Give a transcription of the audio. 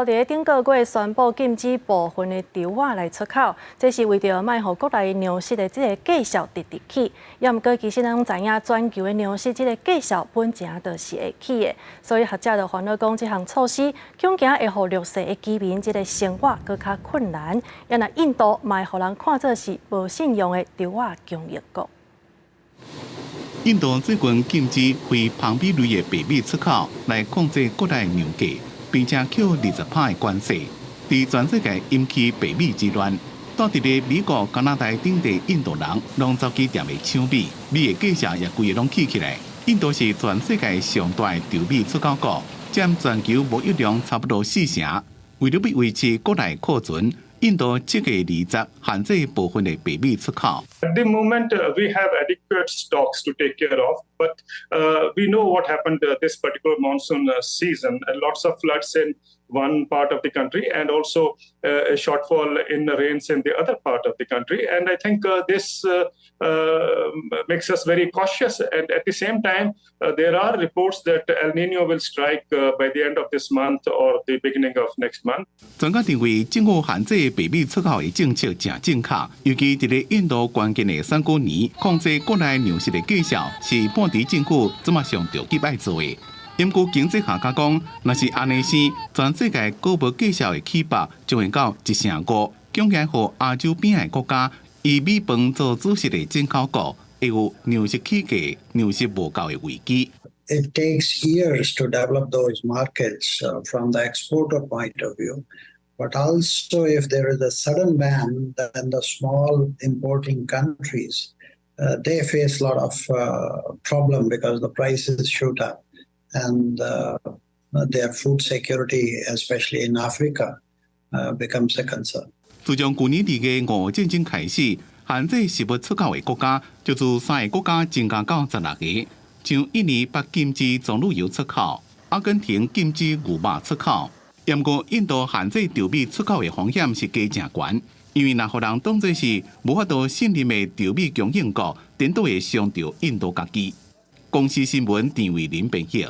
伫顶个月宣布禁止部分的稻仔来出口，这是为着卖互国内粮食的这个绩效直直起。也毋过，其实咱拢知影，全球的粮食这个绩效本正就是会起的，所以学者就烦恼讲，这项措施恐惊会互弱势的居民这个生活更较困难。也那印度卖互人看作是无信用的稻仔供应国。印度最近禁止非旁比类的白米出口，来控制国内粮价。 并且扣20%的关税，伫全世界引起白米之乱。到伫咧美国、加拿大等地印度人，拢走去店里抢米，米的价钱也规个拢起来。印度是全世界上大的稻米出口国，占全球贸易量差不多40%。为了要维持国内库存，印度7月20限制部分的白米出口。 At the moment, we have adequate stocks to take care of, but we know what happened this particular monsoon season. Lots of floods in one part of the country, and also a shortfall in rains in the other part of the country. And I think this makes us very cautious. And at the same time, there are reports that El Nino will strike by the end of this month or the beginning of next month. 专家认为，政府限制白米出口的政策正正确，尤其伫咧印度关键的3个年，控制国内粮食的绩效是半地政府怎么上着急爱做的。研究经济学家讲，若是安尼生，全世界果无绩效的起拔将会到1/5，恐惊互亚洲边的国家以米饭做主食的进口国，会有粮食起价、粮食无够的危机。 It takes years to develop those markets from the exporter point of view. But also, if there is a sudden ban, then the small importing countries, they face a lot of problem because the prices shoot up. And their food security, especially in Africa, becomes a concern. 自从去年2月俄乌战争开始，限制食物出口的国家就自3个国家增加到16个。像印尼把禁止棕榈油出口，阿根廷禁止牛肉出口。不过，印度限制稻米出口的风险是加正悬，因为若互人当作是无法度信任的稻米供应国，颠倒会伤到印度家己。公司新闻，陈伟林编译。